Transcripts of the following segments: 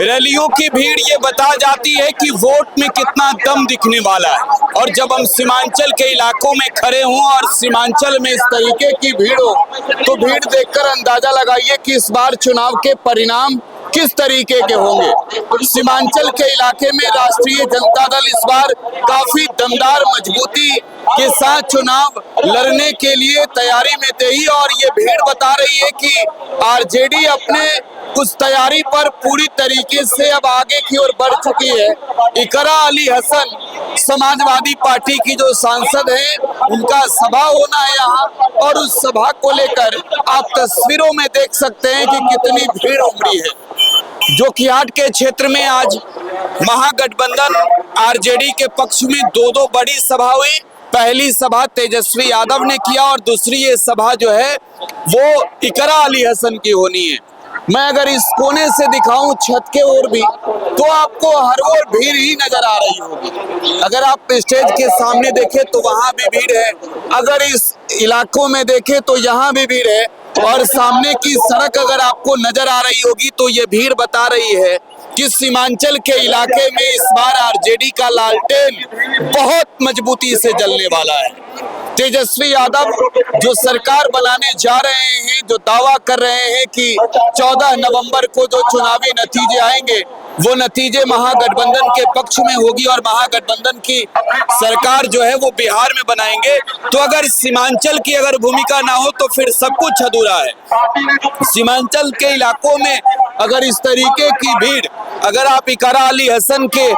रैलियों की भीड़ ये बता जाती है कि वोट में कितना दम दिखने वाला है। और जब हम सीमांचल के इलाकों में खड़े हों और सीमांचल में इस तरीके की भीड़ हो, तो भीड़ देखकर अंदाजा लगाइए कि इस बार चुनाव के परिणाम किस तरीके के होंगे। सीमांचल के इलाके में राष्ट्रीय जनता दल इस बार काफी दमदार मजबूती के साथ चुनाव लड़ने के लिए तैयारी में थे और ये भीड़ बता रही है कि आरजेडी अपने उस तैयारी पर पूरी तरीके से अब आगे की ओर बढ़ चुकी है। इकरा अली हसन समाजवादी पार्टी की जो सांसद है, उनका सभा होना है यहाँ, और उस सभा को लेकर आप तस्वीरों में देख सकते हैं कि कितनी भीड़ उमड़ी है। जोकीहाट के क्षेत्र में आज महागठबंधन आरजेडी के पक्ष में दो बड़ी सभा हुई। पहली सभा तेजस्वी यादव ने किया और दूसरी ये सभा जो है वो इकरा अली हसन की होनी है। मैं अगर इस कोने से दिखाऊं छत के ओर भी, तो आपको हर ओर भीड़ ही नजर आ रही होगी। अगर आप स्टेज के सामने देखें तो वहां भी भीड़ है, अगर इस इलाकों में देखें तो यहाँ भी भीड़ है, और सामने की सड़क अगर आपको नजर आ रही होगी तो ये भीड़ बता रही है कि सीमांचल के इलाके में इस बार आरजेडी का लालटेन बहुत मजबूती से जलने वाला है। तेजस्वी यादव जो सरकार बनाने जा रहे हैं, जो दावा कर रहे हैं कि 14 नवंबर को जो चुनावी नतीजे आएंगे वो नतीजे महागठबंधन के पक्ष में होगी और महागठबंधन की सरकार जो है वो बिहार में बनाएंगे। तो अगर सीमांचल की अगर भूमिका ना हो तो फिर सब कुछ अधूरा है। सीमांचल के इलाकों में अगर इस तरीके की भीड़, अगर आप इकरा अली हसन के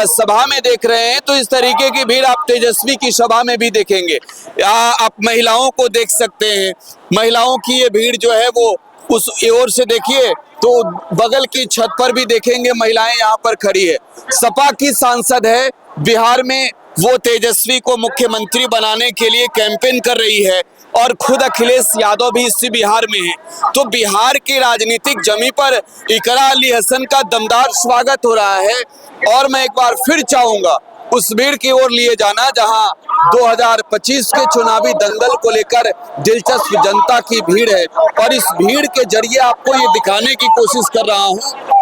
सभा में देख रहे हैं तो इस तरीके की भीड़ आप तेजस्वी की सभा में भी देखेंगे। आप महिलाओं को देख सकते हैं, महिलाओं की ये भीड़ जो है वो उस ओर से देखिए तो बगल की छत पर भी देखेंगे महिलाएं यहाँ पर खड़ी है। सपा की सांसद है बिहार में, वो तेजस्वी को मुख्यमंत्री बनाने के लिए कैंपेन कर रही है और खुद अखिलेश यादव भी इसी बिहार में है। तो बिहार की राजनीतिक जमी पर इकरा अली हसन का दमदार स्वागत हो रहा है। और मैं एक बार फिर चाहूंगा उस भीड़ की ओर लिए जाना जहां 2025 के चुनावी दंगल को लेकर दिलचस्प जनता की भीड़ है, और इस भीड़ के जरिए आपको ये दिखाने की कोशिश कर रहा हूं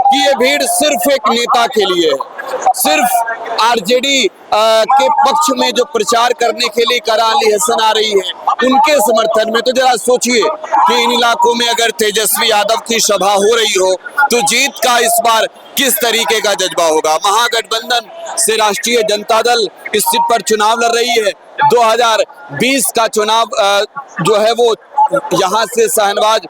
कि ये भीड़ सिर्फ एक नेता के लिए है, सिर्फ आरजेडी के पक्ष में जो प्रचार करने के लिए इकरा अली हसन आ रही है उनके समर्थन में। तो जरा सोचिए कि इन इलाकों में अगर तेजस्वी यादव की सभा हो रही हो तो जीत का इस बार किस तरीके का जज्बा होगा। महागठबंधन से राष्ट्रीय जनता दल इस सीट पर चुनाव लड़ रही है। 2020 का चुनाव जो है वो यहाँ से शहनवाज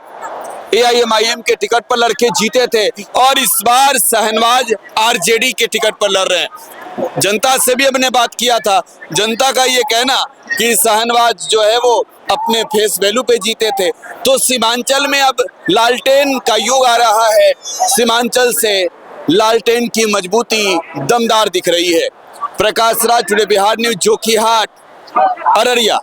AIMIM के टिकट पर लड़के जीते थे, और इस बार शहनवाज आरजेडी के टिकट पर लड़ रहे हैं। जनता से भी हमने बात किया था, जनता का ये कहना कि शहनवाज जो है वो अपने फेस वैल्यू पे जीते थे। तो सीमांचल में अब लालटेन का युग आ रहा है, सीमांचल से लालटेन की मजबूती दमदार दिख रही है। Prakash Raj, today Bihar news, Jokihat, Araria.